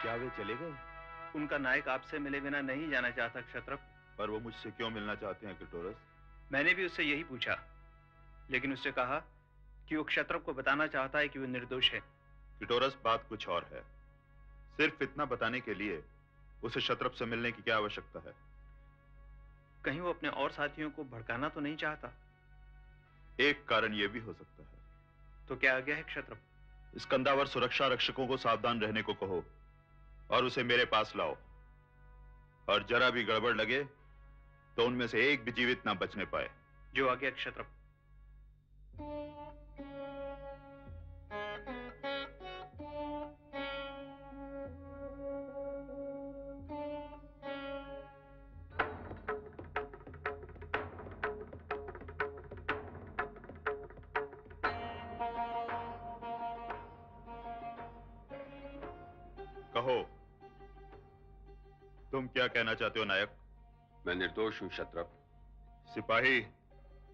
क्या वे चले गए? उनका नायक आपसे मिले बिना नहीं जाना चाहता क्षत्रप। पर वो मुझसे क्यों मिलना चाहते हैं क्लिटोरस? मैंने भी उससे यही पूछा, लेकिन उससे कहा कि वो क्षत्रप को बताना चाहता है कि वो निर्दोष है। क्लिटोरस, बात कुछ और है। सिर्फ इतना बताने के लिए उसे क्षत्रप से मिलने की क्या आवश्यकता है? कहीं वो अपने और साथियों को भड़काना तो नहीं चाहता? एक कारण यह भी हो सकता है। तो क्या आज्ञा है क्षत्रप? स्कंदावर सुरक्षा रक्षकों को सावधान रहने को कहो और उसे मेरे पास लाओ, और जरा भी गड़बड़ लगे तो उनमें से एक भी जीवित ना बचने पाए। जो आज्ञा क्षत्रप। कहो, तुम क्या कहना चाहते हो नायक? मैं निर्दोष हूं क्षत्रप। सिपाही,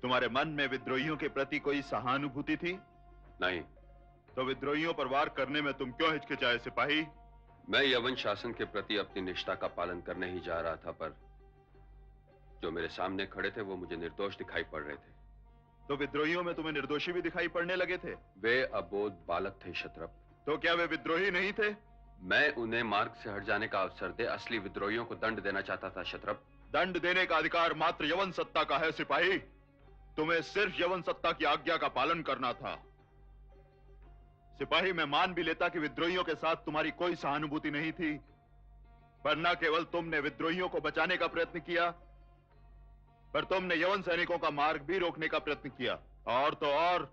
तुम्हारे मन में विद्रोहियों के प्रति कोई सहानुभूति थी? नहीं। तो विद्रोहियों पर वार करने में तुम क्यों हिचकिचाए सिपाही? मैं यवन शासन के प्रति अपनी निष्ठा का पालन करने ही जा रहा था, पर जो मेरे सामने खड़े थे वो मुझे निर्दोष दिखाई पड़ रहे थे। तो विद्रोहियों में तुम्हें निर्दोषी भी दिखाई पड़ने लगे थे? वे अबोध बालक थे क्षत्रप। तो क्या वे विद्रोही नहीं थे? मैं उन्हें मार्ग से हट जाने का अवसर दे असली विद्रोहियों को दंड देना चाहता था क्षत्रप। दंड देने का अधिकार मात्र यवन सत्ता का है सिपाही। तुम्हें सिर्फ यवन सत्ता की आज्ञा का पालन करना था। सिपाही, मैं मान भी लेता कि विद्रोहियों के साथ तुम्हारी कोई सहानुभूति नहीं थी, पर न केवल तुमने विद्रोहियों को बचाने का प्रयत्न किया, पर तुमने यवन सैनिकों का मार्ग भी रोकने का प्रयत्न किया, और तो और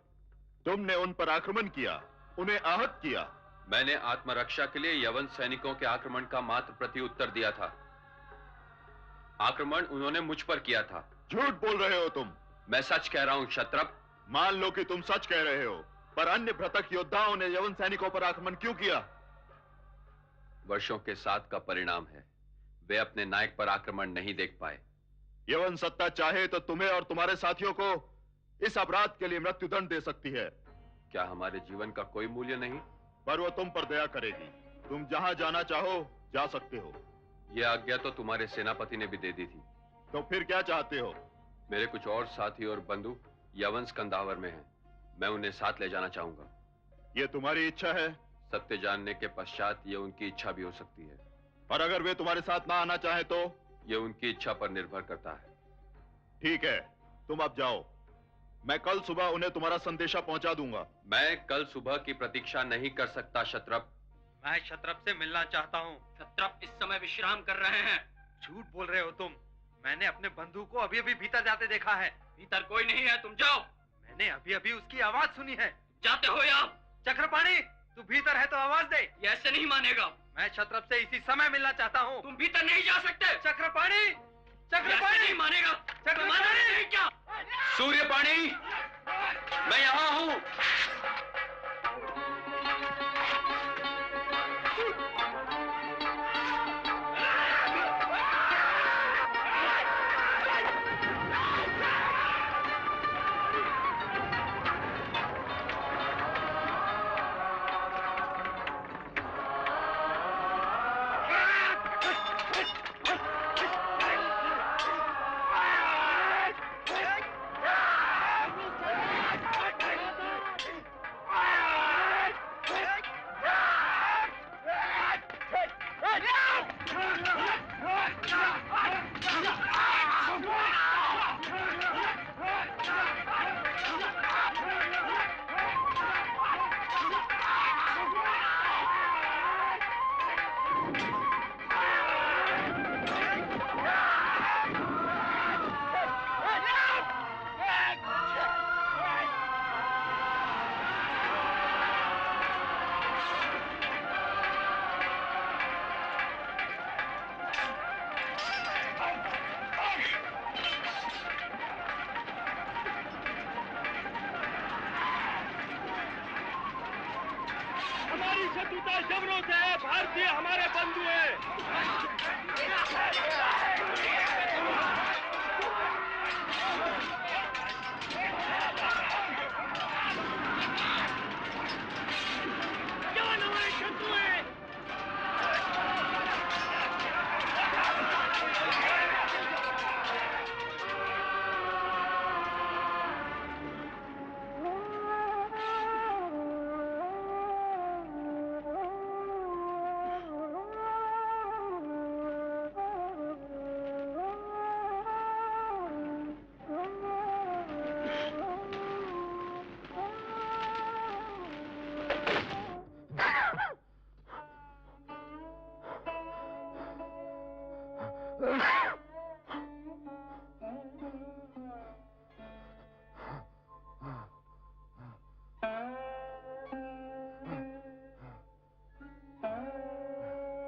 तुमने उन पर आक्रमण किया, उन्हें आहत किया। मैंने आत्मरक्षा के लिए यवन सैनिकों के आक्रमण का मात्र प्रत्युत्तर दिया था। आक्रमण उन्होंने मुझ पर किया था। झूठ बोल रहे हो तुम। मैं सच कह रहा हूं क्षत्रप। मान लो कि तुम सच कह रहे हो, पर अन्य भ्रतक योद्धाओं ने यवन सैनिकों पर आक्रमण क्यों किया? वर्षों के साथ का परिणाम है। वे अपने नायक पर आक्रमण नहीं देख पाए। यवन सत्ता चाहे तो तुम्हें और तुम्हारे साथियों को इस अपराध के लिए मृत्युदंड दे सकती है। क्या हमारे जीवन का कोई मूल्य नहीं? पर वो तुम पर दया करेगी। तुम जहां जाना चाहो जा सकते हो। यह आज्ञा तो तुम्हारे सेनापति ने भी दे दी थी। तो फिर क्या चाहते हो? मेरे कुछ और साथी और बंधु यवन स्कंदावर में हैं। मैं उन्हें साथ ले जाना चाहूंगा। यह तुम्हारी इच्छा है? सत्य जानने के पश्चात यह उनकी इच्छा भी हो सकती है। और अगर वे तुम्हारे साथ ना आना चाहे तो? यह उनकी इच्छा पर निर्भर करता है। ठीक है, तुम अब जाओ। मैं कल सुबह उन्हें तुम्हारा संदेशा पहुंचा दूंगा। मैं कल सुबह की प्रतीक्षा नहीं कर सकता क्षत्रप। मैं क्षत्रप से मिलना चाहता हूँ। क्षत्रप इस समय विश्राम कर रहे हैं। झूठ बोल रहे हो तुम। मैंने अपने बंधु को अभी अभी भीतर जाते देखा है। भीतर कोई नहीं है, तुम जाओ। मैंने अभी अभी उसकी आवाज सुनी है। जाते हो या? चक्रपाणी, तू भीतर है तो आवाज दे। ये ऐसे नहीं मानेगा। मैं क्षत्रप से इसी समय मिलना चाहता हूँ। तुम भीतर नहीं जा सकते। चक्रपाणी, चक्रपाणी नहीं मानेगा। चक्रपाणी नहीं क्या? सूर्यपाणी, मैं यहां हूं।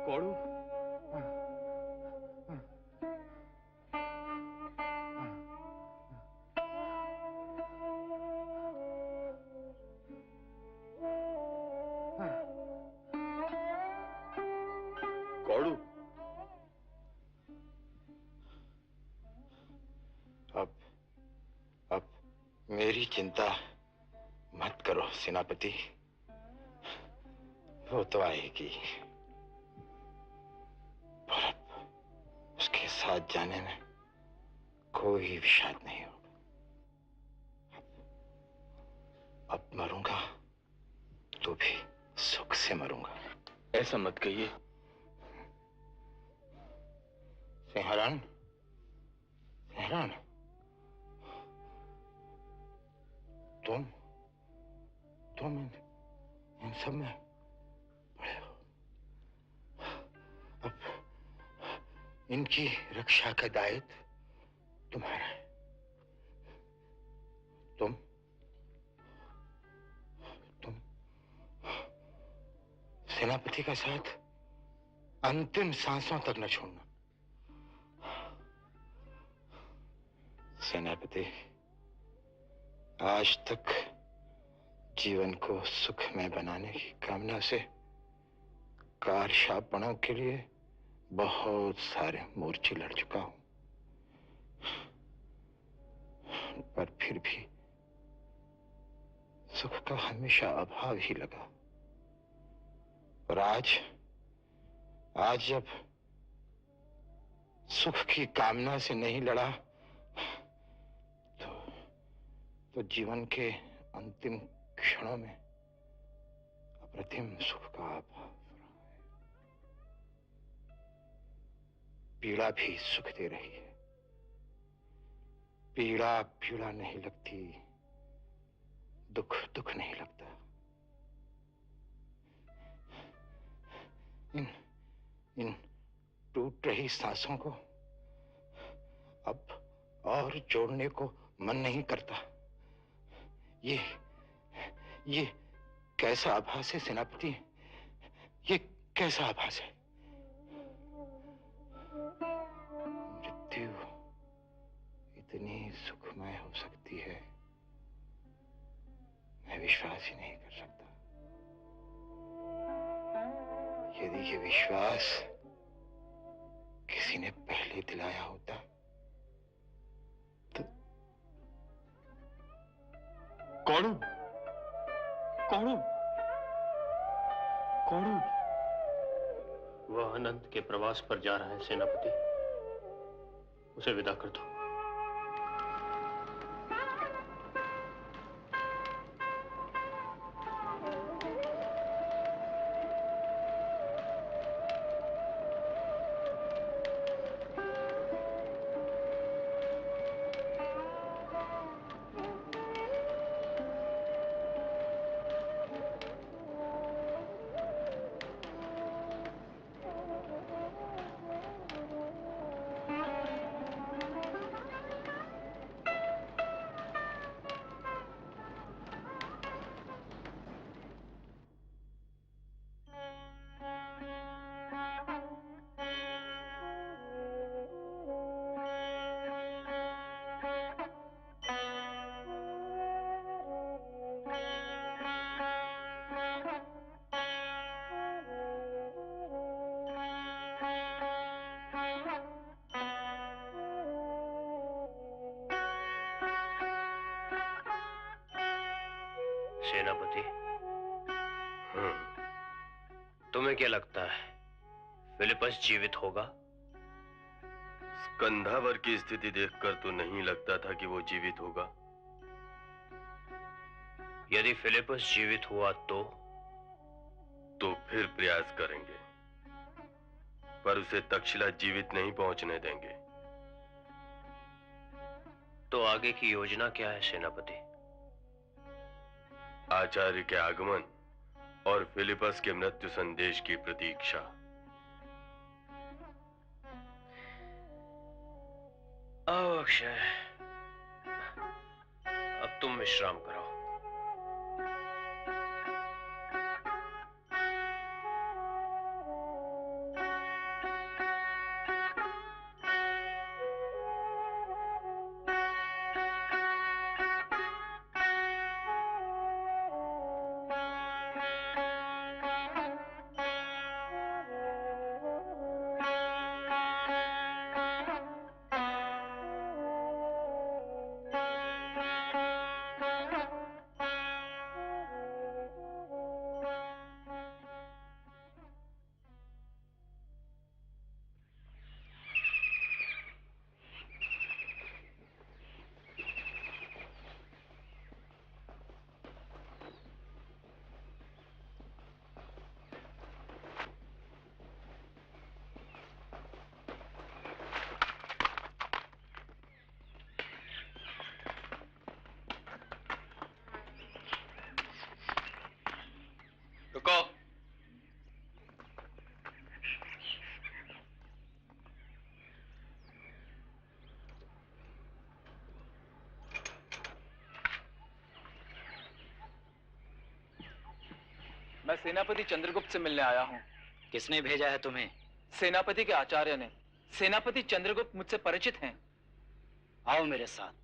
कौड़ू, कौड़ू, अब मेरी चिंता मत करो सेनापति, वो तो आएगी। पर अब उसके साथ जाने में कोई विषाद नहीं होगा। अब मरूंगा तो भी सुख से मरूंगा। ऐसा मत कहिए। सिंहरण, सिंहरण, तुम इन सब में पड़े हो। अब इनकी रक्षा का दायित्व तुम्हारा है। तुम सेनापति का साथ अंतिम सांसों तक न छोड़ना। सेनापति, आज तक जीवन को सुखमय बनाने की कामना से कारशापणों के लिए बहुत सारे मोर्चे लड़ चुका हूं, पर फिर भी सुख का हमेशा अभाव ही लगा। और आज जब सुख की कामना से नहीं लड़ा तो जीवन के अंतिम क्षणों में अप्रतिम सुख का अभाव रहा है। पीड़ा भी सुख दे रही है। पीड़ा पीड़ा नहीं लगती, दुख दुख नहीं लगता। इन टूट रही सांसों को अब और जोड़ने को मन नहीं करता। ये कैसा आभास है सेनापति? ये कैसा आभास है? मृत्यु इतनी सुखमय हो सकती है, मैं विश्वास ही नहीं कर सकता। यदि ये विश्वास किसी ने पहले दिलाया होता तो। कौड़ू, कौड़ू, कौड़ू। वह अनंत के प्रवास पर जा रहा है सेनापति, उसे विदा कर दो। सेनापति, तुम्हें क्या लगता है फिलिपस जीवित होगा? स्कंधावर की स्थिति देखकर तो नहीं लगता था कि वो जीवित होगा। यदि फिलिपस जीवित हुआ तो फिर प्रयास करेंगे, पर उसे तक्षशिला जीवित नहीं पहुंचने देंगे। तो आगे की योजना क्या है सेनापति? आचार्य के आगमन और फिलिपस के मृत्यु संदेश की प्रतीक्षा। अक्षय, अब तुम विश्राम करो। रुको। मैं सेनापति चंद्रगुप्त से मिलने आया हूँ। किसने भेजा है तुम्हें? सेनापति के आचार्य ने। सेनापति चंद्रगुप्त मुझसे परिचित हैं। आओ मेरे साथ।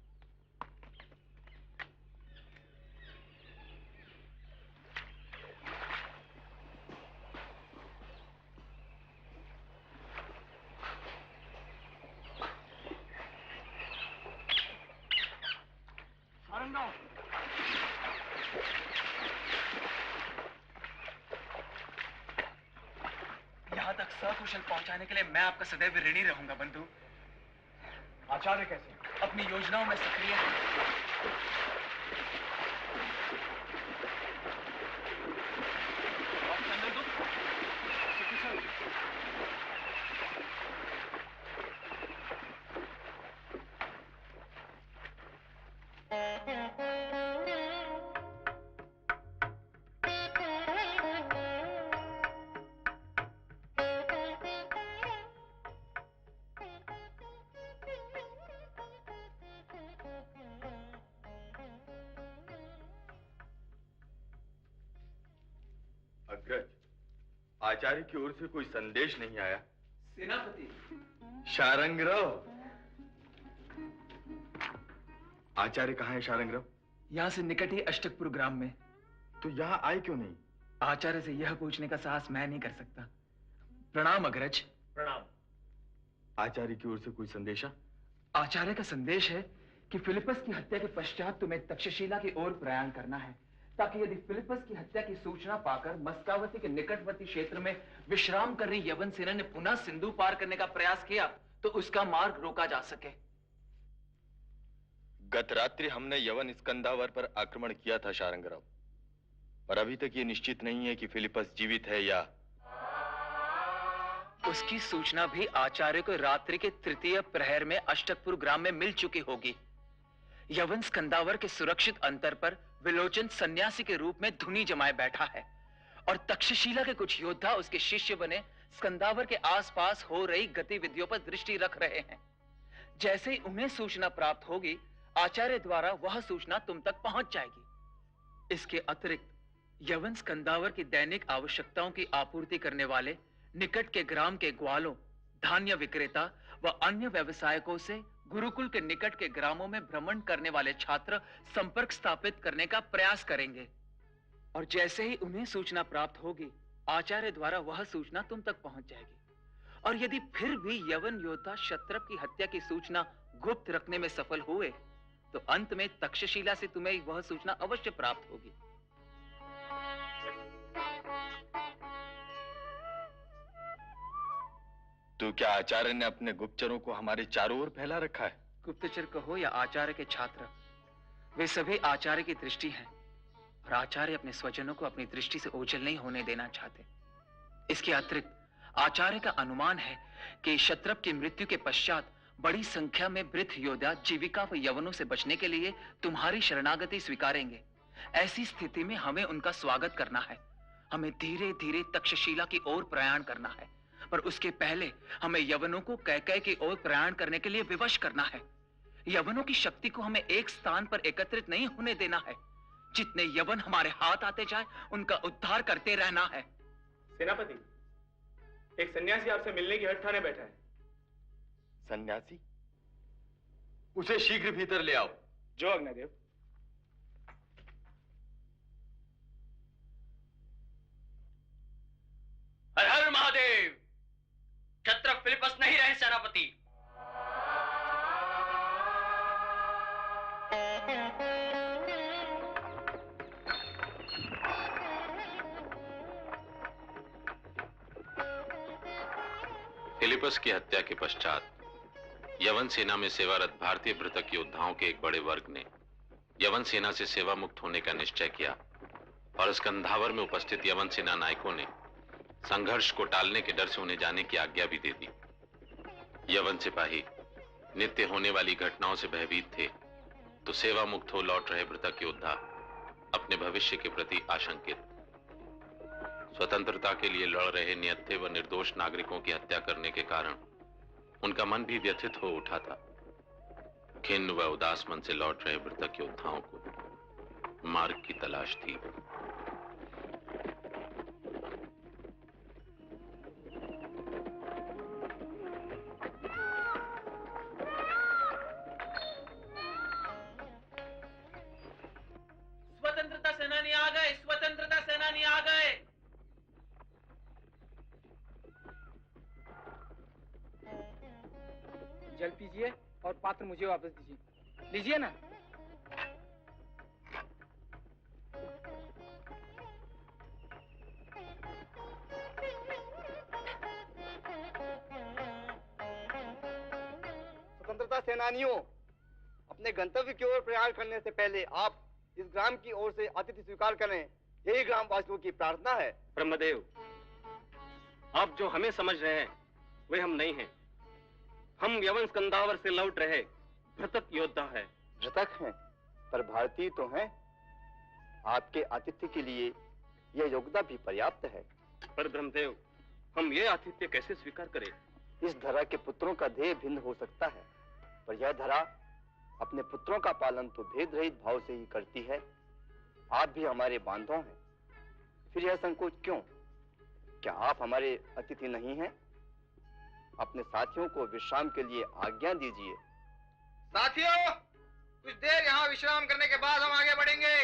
यहाँ तक सकुशल पहुंचाने के लिए मैं आपका सदैव ऋणी रहूंगा बंधु। आचार्य कैसे? अपनी योजनाओं में सक्रिय हैं। और चंद्रगुप्त सकुशल। अग्रज, आचार्य की ओर से कोई संदेश नहीं आया। सेनापति। शारंगराव। आचार्य कहाँ है शारंगराव? यहाँ से निकट ही अष्टकपुर ग्राम में। तो यहाँ आए क्यों नहीं? आचार्य से यह पूछने का साहस मैं नहीं कर सकता। प्रणाम अग्रज। प्रणाम। आचार्य की ओर से कोई संदेशा? आचार्य का संदेश है कि फिलिपस की हत्या के पश्चात तुम्हें तक्षशिला की ओर प्रयाण करना है, ताकि यदि फिलिपस की हत्या की सूचना पाकर मस्कावती के निकटवर्ती क्षेत्र में विश्राम कर रही यवन सेना ने पुनः सिंधु पार करने का प्रयास किया तो उसका मार्ग रोका जा सके। गत रात्रि हमने यवन स्कंदावर पर आक्रमण किया था शारंगराव, पर अभी तक ये निश्चित नहीं है कि फिलिपस जीवित है या। उसकी सूचना भी आचार्य को रात्रि के तृतीय प्रहर में अष्टकपुर ग्राम में मिल चुकी होगी। यवन स्कंदावर के सुरक्षित अंतर पर विलोचन सन्यासी के रूप में धुनी जमाए बैठा है और तक्षशिला के कुछ योद्धा उसके शिष्य बने स्कंदावर के आसपास हो रही गतिविधियों पर दृष्टि रख रहे हैं। जैसे ही उन्हें सूचना प्राप्त होगी, आचार्य द्वारा वह सूचना तुम तक पहुंच जाएगी। इसके अतिरिक्त यवन स्कंदावर की दैनिक आवश्यकताओं की आपूर्ति करने वाले निकट के ग्राम के ग्वालों, धान्य विक्रेता व अन्य व्यवसायकों से गुरुकुल के निकट के ग्रामों में भ्रमण करने वाले छात्र संपर्क स्थापित करने का प्रयास करेंगे और जैसे ही उन्हें सूचना प्राप्त होगी, आचार्य द्वारा वह सूचना तुम तक पहुंच जाएगी। और यदि फिर भी यवन योद्धा क्षत्रप की हत्या की सूचना गुप्त रखने में सफल हुए तो अंत में तक्षशिला से तुम्हें वह सूचना अवश्य प्राप्त होगी। तो क्या आचार्य ने अपने गुप्तचरों को हमारे चारों ओर फैला रखा है? गुप्तचर कहो या आचार्य के छात्र, वे सभी आचार्य की दृष्टि हैं और आचार्य अपने स्वजनों को अपनी दृष्टि से ओझल नहीं होने देना चाहते। इसके अतिरिक्त आचार्य का अनुमान है कि क्षत्रप की मृत्यु के पश्चात बड़ी संख्या में वृद्ध योद्धा जीविका व यवनों से बचने के लिए तुम्हारी शरणागति स्वीकारेंगे। ऐसी स्थिति में हमें उनका स्वागत करना है। हमें धीरे धीरे तक्षशिला की ओर प्रयाण करना है। पर उसके पहले हमें यवनों को कैकय की ओर प्रयाण करने के लिए विवश करना है। यवनों की शक्ति को हमें एक स्थान पर एकत्रित नहीं होने देना है। जितने यवन हमारे हाथ आते जाए उनका उद्धार करते रहना है। सेनापति, एक सन्यासी आपसे मिलने की हठ ठाने बैठा है। सन्यासी? उसे शीघ्र भीतर ले आओ। जो आज्ञादेव। हर हर महादेव। क्षत्र फिलिपस नहीं रहे सेनापति। फिलिपस की हत्या के पश्चात यवन सेना में सेवारत भारतीय भृतक योद्धाओं के एक बड़े वर्ग ने यवन सेना से सेवा मुक्त होने का निश्चय किया और स्कंधावर में उपस्थित यवन सेना नायकों ने संघर्ष को टालने के डर से उन्हें जाने की आज्ञा भी दे दी। यवन सिपाही नित्य होने वाली घटनाओं से भयभीत थे, तो सेवा मुक्त हो लौट रहे भृतक योद्धा अपने भविष्य के प्रति आशंकित। स्वतंत्रता के लिए लड़ रहे निहत्थे व निर्दोष नागरिकों की हत्या करने के कारण उनका मन भी व्यथित हो उठा था। खिन्न व उदास मन से लौट रहे भृतक योद्धाओं को मार्ग की तलाश थी। स्वतंत्रता सेनानी आ गए, स्वतंत्रता सेनानी आ गए। जल पीजिए और पात्र मुझे वापस दीजिए। लीजिए ना। स्वतंत्रता सेनानियों, अपने गंतव्य की ओर प्रयाण करने से पहले आप इस ग्राम की ओर से अतिथि स्वीकार करें, यही ग्राम वासियों की प्रार्थना है। ब्रह्मदेव, आप जो हमें समझ रहे हैं वे हम नहीं हैं। हम यवन स्कंदावर से लौट रहे भृतक योद्धा है। भृतक हैं, पर भारतीय तो हैं। आपके आतिथ्य के लिए यह योग्यता भी पर्याप्त है। पर ब्रह्मदेव, हम ये आतिथ्य कैसे स्वीकार करें? इस धरा के पुत्रों का ध्येय भिन्न हो सकता है, पर यह धरा अपने पुत्रों का पालन तो भेद रहित भाव से ही करती है। आप भी हमारे बांधव हैं, फिर यह संकोच क्यों? क्या आप हमारे अतिथि नहीं हैं? अपने साथियों को विश्राम के लिए आज्ञा दीजिए। साथियों, कुछ देर यहाँ विश्राम करने के बाद हम आगे बढ़ेंगे।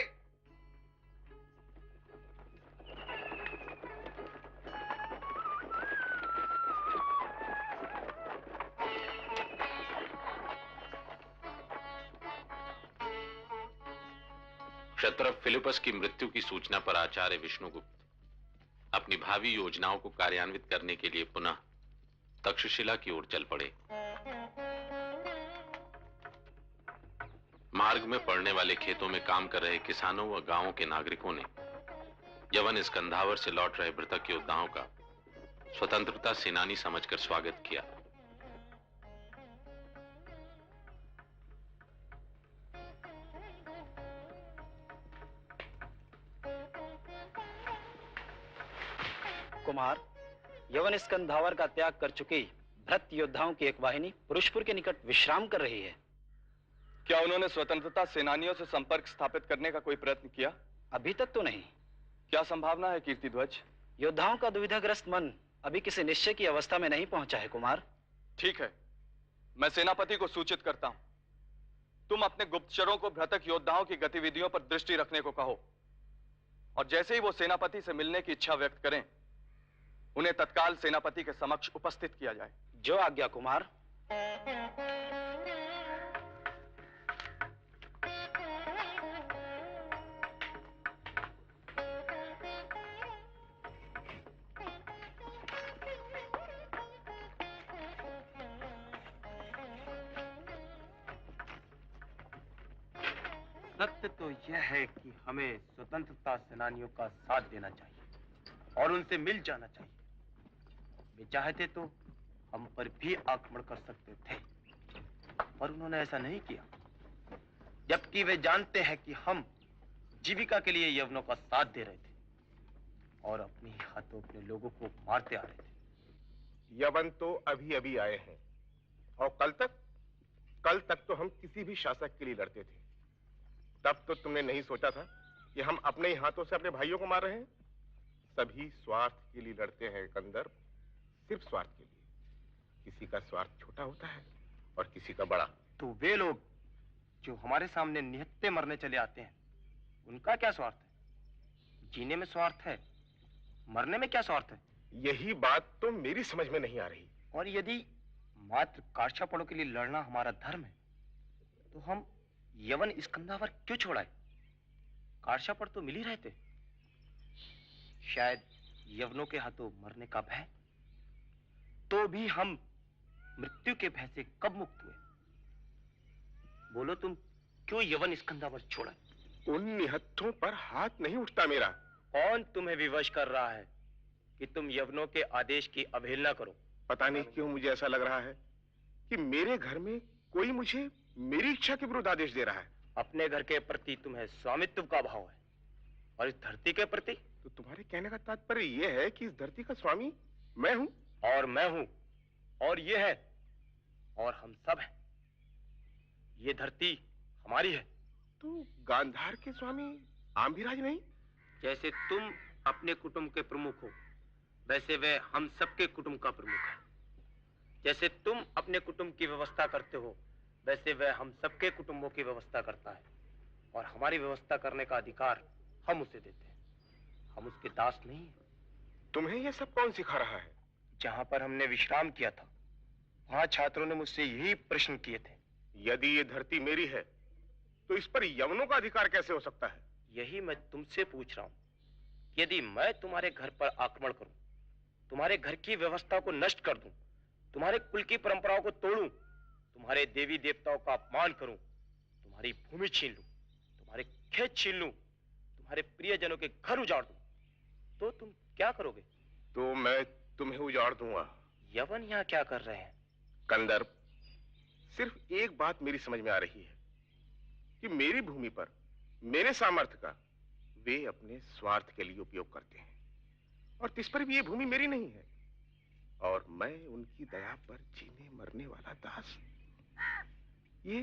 क्षत्रप फिलिपस की मृत्यु की सूचना पर आचार्य विष्णुगुप्त अपनी भावी योजनाओं को कार्यान्वित करने के लिए पुनः तक्षशिला की ओर चल पड़े। मार्ग में पड़ने वाले खेतों में काम कर रहे किसानों व गांवों के नागरिकों ने यवन स्कंधावर से लौट रहे भृतक योद्धाओं का स्वतंत्रता सेनानी समझकर स्वागत किया। कुमार, यवन स्कंधावर का त्याग कर चुकी भृत योद्धाओं की एक वाहिनी पुरुषपुर के निकट विश्राम कर रही है। क्या उन्होंने स्वतंत्रता सेनानियों से संपर्क स्थापित करने का कोई प्रयत्न किया? अभी तक तो नहीं। क्या संभावना है कीर्तिध्वज? योद्धाओं का दुविधाग्रस्त मन अभी किसी निश्चय की अवस्था में नहीं पहुंचा है कुमार। ठीक है, मैं सेनापति को सूचित करता हूं। तुम अपने गुप्तचरों को भृतक योद्धाओं की गतिविधियों पर दृष्टि रखने को कहो, और जैसे ही वो सेनापति से मिलने की इच्छा व्यक्त करें, उन्हें तत्काल सेनापति के समक्ष उपस्थित किया जाए। जो आज्ञा कुमार। सत्य तो यह है कि हमें स्वतंत्रता सेनानियों का साथ देना चाहिए और उनसे मिल जाना चाहिए। वे चाहते तो हम पर भी आक्रमण कर सकते थे, पर उन्होंने ऐसा नहीं किया, जबकि वे जानते हैं कि हम जीविका के लिए यवनों का साथ दे रहे थे और अपने हाथों अपने लोगों को मारते आ रहे थे। यवन तो अभी अभी आए हैं, और कल तक तो हम किसी भी शासक के लिए लड़ते थे। तब तो तुमने नहीं सोचा था कि हम अपने ही हाथों से अपने भाइयों को मार रहे हैं। सभी स्वार्थ के लिए लड़ते हैं कंदर्प, सिर्फ स्वार्थ के लिए। किसी का स्वार्थ छोटा होता है और किसी का बड़ा। तो वे लोग जो हमारे सामने निहत्थे मरने चले आते हैं, उनका क्या स्वार्थ है? जीने में स्वार्थ है, मरने में क्या स्वार्थ है? यही बात तो मेरी समझ में नहीं आ रही। और यदि मात्र कारछापड़ों के लिए लड़ना हमारा धर्म है, तो हम यवन स्कंदावर क्यों छोड़ाए? कारछापड़ तो मिल ही रहते। शायद यवनों के हाथों मरने का भय, तो भी हम मृत्यु के भय से कब मुक्त हुए? बोलो, तुम क्यों यवन स्कंदावर छोड़ा? उन निहत्थों पर हाथ नहीं उठता मेरा। कौन तुम्हें विवश कर रहा है कि तुम यवनों के आदेश की अवहेलना करो? पता नहीं क्यों मुझे ऐसा लग रहा है कि मेरे घर में कोई मुझे मेरी इच्छा के विरुद्ध आदेश दे रहा है। अपने घर के प्रति तुम्हें स्वामित्व का भाव है, और इस धरती के प्रति? तो तुम्हारे कहने का तात्पर्य यह है कि इस धरती का स्वामी मैं हूं? और मैं हूं, और ये है, और हम सब हैं। ये धरती हमारी है। तो गांधार के स्वामी आम्भिराज नहीं? जैसे तुम अपने कुटुंब के प्रमुख हो, वैसे वह हम सबके कुटुंब का प्रमुख है। जैसे तुम अपने कुटुंब की व्यवस्था करते हो, वैसे वह हम सबके कुटुंबों की व्यवस्था करता है, और हमारी व्यवस्था करने का अधिकार हम उसे देते हैं। हम उसके दास नहीं हैं। तुम्हें यह सब कौन सिखा रहा है? जहां पर हमने विश्राम किया था, वहां छात्रों ने मुझसे यही प्रश्न किए थे। यदि ये धरती मेरी है, तो इस पर यवनों का अधिकार कैसे हो सकता है? यही मैं तुमसे पूछ रहा हूं। यदि मैं तुम्हारे घर पर आक्रमण करूं, तुम्हारे घर की व्यवस्था को नष्ट कर दूं, तुम्हारे कुल की परंपराओं को तोड़ूं, तुम्हारे देवी देवताओं का अपमान करूं, तुम्हारी भूमि छीन लूं, तुम्हारे खेत छीन लूं, तुम्हारे प्रियजनों के घर उजाड़ दूं, तो तुम क्या करोगे? तो मैं तुम्हें उजाड़ दूंगा। यवन यहाँ क्या कर रहे हैं? कंदर्प, सिर्फ एक बात मेरी समझ में आ रही है कि मेरी भूमि पर मेरे सामर्थ्य का वे अपने स्वार्थ के लिए उपयोग करते हैं, और तिस पर भी ये भूमि मेरी नहीं है, और मैं उनकी दया पर जीने मरने वाला दास। ये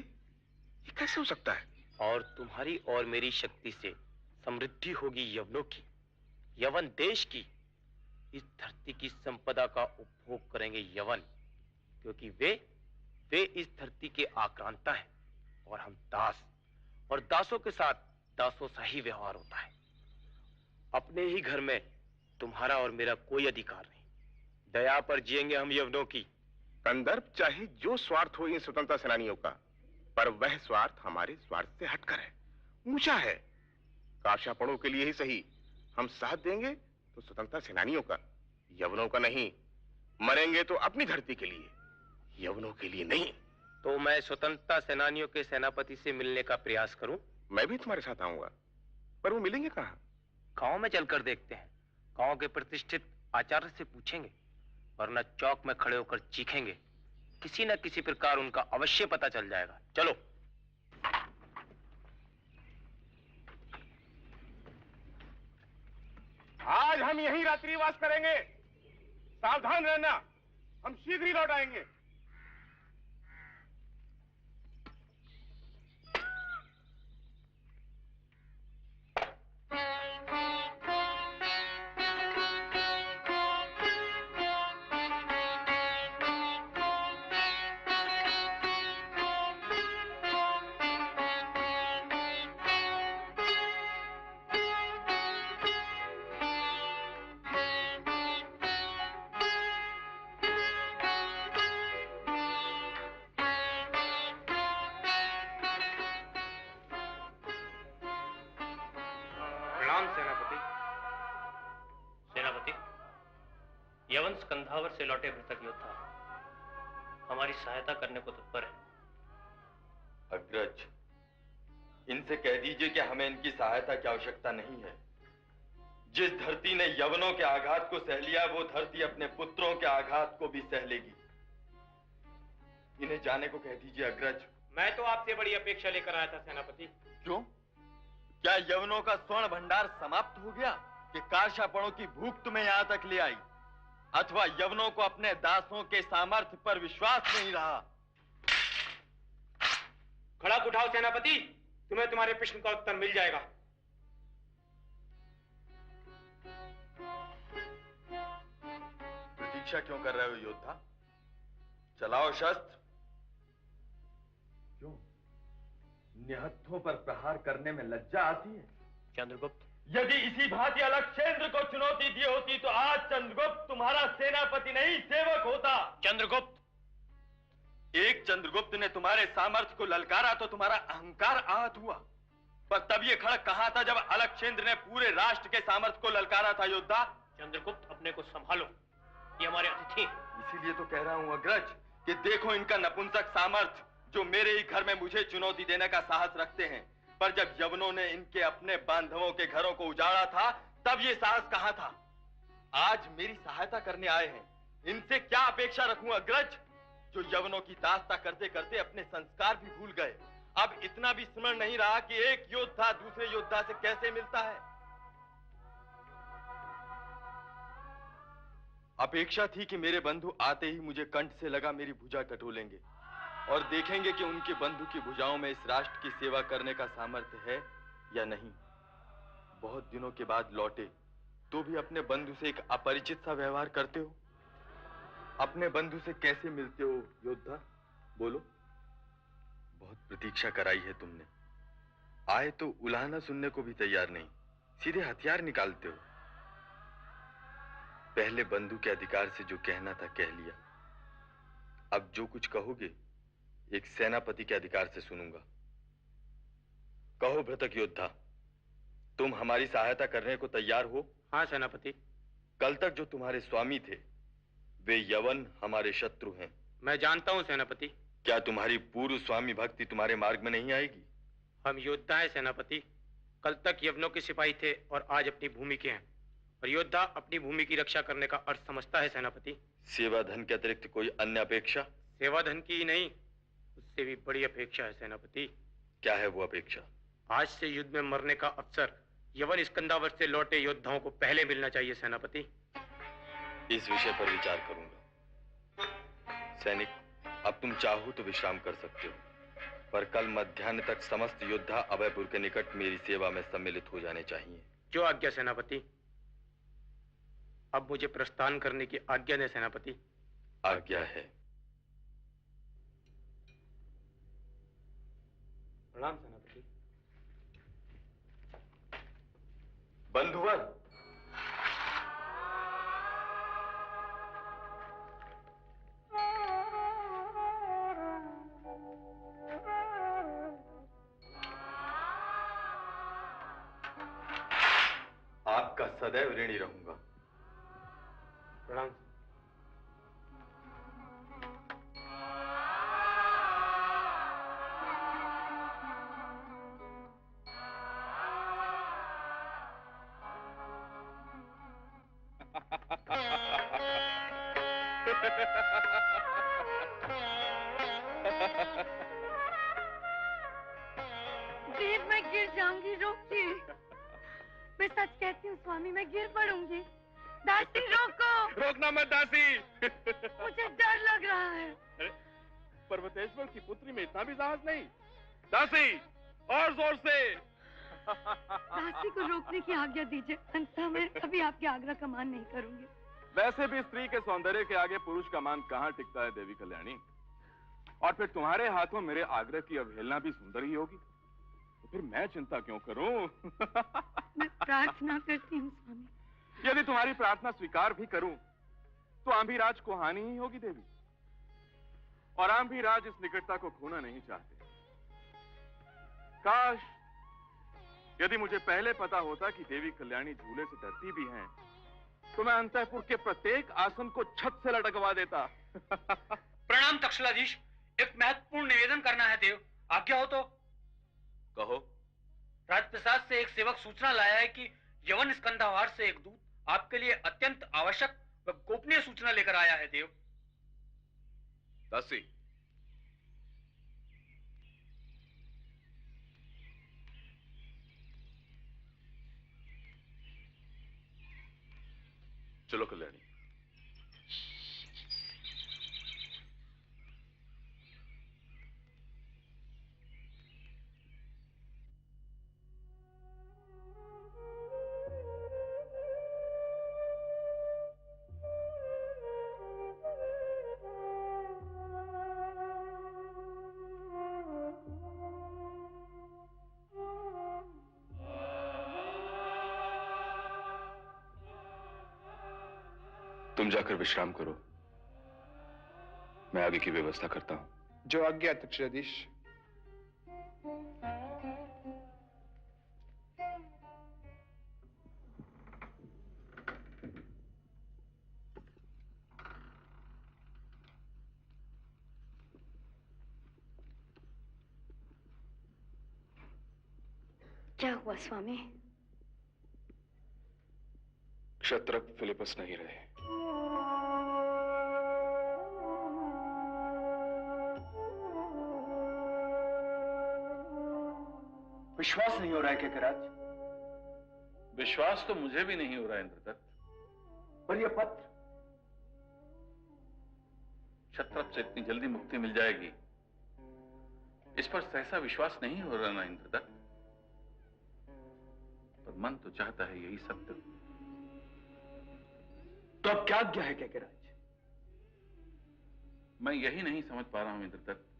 कैसे हो सकता है? और तुम्हारी और मेरी शक्ति से समृद्धि होगी यवनों की, यवन देश की। इस धरती की संपदा का उपभोग करेंगे यवन, क्योंकि वे इस धरती के आक्रांता हैं, और हम दास, और दासों के साथ दासों सा ही व्यवहार होता है। अपने ही घर में तुम्हारा और मेरा कोई अधिकार नहीं। दया पर जिएंगे हम यवनों की। कंदर्प, चाहे जो स्वार्थ हो इन स्वतंत्रता सेनानियों का, पर वह स्वार्थ हमारे स्वार्थ से हटकर है, ऊंचा है। कारछापड़ों के लिए ही सही, हम साथ देंगे तो स्वतंत्रता सेनानियों का, यवनों का नहीं। मरेंगे तो अपनी धरती के लिए, यवनों के लिए नहीं। तो मैं स्वतंत्रता सेनानियों के सेनापति से मिलने का प्रयास करूं? मैं भी तुम्हारे साथ आऊंगा, पर वो मिलेंगे कहाँ? गांव में चलकर देखते हैं। गांव के प्रतिष्ठित आचार्य से पूछेंगे, वरना चौक में खड़े होकर चीखेंगे। किसी न किसी प्रकार उनका अवश्य पता चल जाएगा। चलो। आज हम यहीं रात्रिवास करेंगे। सावधान रहना, हम शीघ्र ही लौट आएंगे। यवन स्कंधावर से लौटे मृतक योद्धा हमारी सहायता करने को तत्पर है। अग्रज, इनसे कह दीजिए कि हमें इनकी सहायता की आवश्यकता नहीं है। जिस धरती ने यवनों के आघात को सह लिया, वो धरती अपने पुत्रों के आघात को भी सह लेगी। इन्हें जाने को कह दीजिए अग्रज। मैं तो आपसे बड़ी अपेक्षा लेकर आया था सेनापति। क्यों? क्या यवनों का स्वर्ण भंडार समाप्त हो गया कि कारछापड़ों की भूख तुम्हें यहां तक ले आई? अथवा यवनों को अपने दासों के सामर्थ्य पर विश्वास नहीं रहा। खड़क उठाओ सेनापति, तुम्हें तुम्हारे प्रश्न का उत्तर मिल जाएगा। प्रतीक्षा क्यों कर रहे हो योद्धा? चलाओ शस्त्र। क्यों निहत्थों पर प्रहार करने में लज्जा आती है? चंद्रगुप्त, यदि इसी भांति अलक्षेंद्र को चुनौती दी होती तो आज चंद्रगुप्त तुम्हारा सेनापति नहीं सेवक होता। चंद्रगुप्त, एक चंद्रगुप्त ने तुम्हारे सामर्थ्य को ललकारा तो तुम्हारा अहंकार आहत हुआ, पर तब ये खड़क कहां था जब अलक्षेंद्र ने पूरे राष्ट्र के सामर्थ्य को ललकारा था योद्धा? चंद्रगुप्त, अपने को संभालो, ये हमारे अतिथि। इसीलिए तो कह रहा हूं अग्रज कि देखो इनका नपुंसक सामर्थ्य, जो मेरे ही घर में मुझे चुनौती देने का साहस रखते हैं। पर जब यवनों ने इनके अपने बांधवों के घरों को उजाड़ा था तब ये साहस कहां था? आज मेरी सहायता करने आए हैं, इनसे क्या अपेक्षा रखूं अग्रज, जो यवनों की दास्ता करते करते अपने संस्कार भी भूल गए। अब इतना भी स्मरण नहीं रहा कि एक योद्धा दूसरे योद्धा से कैसे मिलता है। अपेक्षा थी कि मेरे बंधु आते ही मुझे कंठ से लगा मेरी भुजा टटोलेंगे और देखेंगे कि उनके बंधु की भुजाओं में इस राष्ट्र की सेवा करने का सामर्थ्य है या नहीं। बहुत दिनों के बाद लौटे तो भी अपने बंधु से एक अपरिचित सा व्यवहार करते हो। अपने बंधु से कैसे मिलते हो योद्धा, बोलो? बहुत प्रतीक्षा कराई है तुमने, आए तो उलाहना सुनने को भी तैयार नहीं, सीधे हथियार निकालते हो। पहले बंधु के अधिकार से जो कहना था कह लिया, अब जो कुछ कहोगे एक सेनापति के अधिकार से सुनूंगा। कहो भृतक योद्धा, तुम हमारी सहायता करने को तैयार हो? हाँ सेनापति। कल तक जो तुम्हारे स्वामी थे वे यवन हमारे शत्रु हैं। मैं जानता हूँ सेनापति। क्या तुम्हारी पूर्व स्वामी भक्ति तुम्हारे मार्ग में नहीं आएगी? हम योद्धा हैं सेनापति। कल तक यवनों के सिपाही थे और आज अपनी भूमि के हैं, और योद्धा अपनी भूमि की रक्षा करने का अर्थ समझता है सेनापति। सेवा धन के अतिरिक्त कोई अन्य अपेक्षा? सेवा धन की ही नहीं, उससे भी बड़ी अपेक्षा है सेनापति। क्या है वो अपेक्षा? आज से युद्ध में मरने का अवसर यवन स्कंदावर से लौटे योद्धाओं को पहले मिलना चाहिए सेनापति। इस विषय पर विचार करूंगा। सैनिक, अब तुम चाहो तो विश्राम कर सकते हो, पर कल मध्याह्न तक समस्त योद्धा अभयपुर के निकट मेरी सेवा में सम्मिलित हो जाने चाहिए। जो आज्ञा सेनापति। अब मुझे प्रस्थान करने की आज्ञा दें सेनापति। आज्ञा है। प्रणाम सेनापति। बंधुवर, आपका सदैव ऋणी रहूंगा। प्रणाम। देव, मैं गिर जाऊंगी, रोकिए। मैं सच कहती हूँ स्वामी, मैं गिर पड़ूंगी। दासी रोको। रोकना मत दासी। मुझे डर लग रहा है। अरे, पर्वतेश्वर की पुत्री में इतना भी साहस नहीं। दासी, और जोर से। दासी को रोकने की आज्ञा दीजिए, अंततः मैं कभी आपके आग्रह का मान नहीं करूंगी। वैसे भी स्त्री के सौंदर्य के आगे पुरुष का मान कहाँ टिकता है देवी कल्याणी। और फिर तुम्हारे हाथों मेरे आग्रह की अवहेलना भी सुंदर ही होगी, तो फिर मैं चिंता क्यों करूं? मैं प्रार्थना करती हूँ स्वामी। यदि तुम्हारी प्रार्थना स्वीकार भी करूं तो आंभीराज को हानि ही होगी देवी, और आंभीराज इस निकटता को खोना नहीं चाहते। काश यदि मुझे पहले पता होता कि देवी कल्याणी झूले से डरती भी हैं, तो मैं अंतःपुर के प्रत्येक आसन को छत से लटकवा देता। प्रणाम तक्षशिलाधीश, एक महत्वपूर्ण निवेदन करना है देव, आज्ञा हो तो। कहो। राजप्रसाद से एक सेवक सूचना लाया है कि यवन स्कंधावार से एक दूत आपके लिए अत्यंत आवश्यक व गोपनीय सूचना लेकर आया है देव। दासी, चलो कल्याणी, तुम जाकर विश्राम करो, मैं आगे की व्यवस्था करता हूं। जो आज्ञा तक्षाधीश। क्या हुआ स्वामी? क्षत्रप फिलिपस नहीं रहे। विश्वास नहीं हो रहा है केकराज? विश्वास तो मुझे भी नहीं हो रहा है इंद्रदत्त। पर यह पत्र, क्षत्रप से इतनी जल्दी मुक्ति मिल जाएगी, इस पर सहसा विश्वास नहीं हो रहा ना इंद्रदत्त। पर मन तो चाहता है यही सत्य। तो अब क्या आज्ञा है केकराज? मैं यही नहीं समझ पा रहा हूं इंद्रदत्त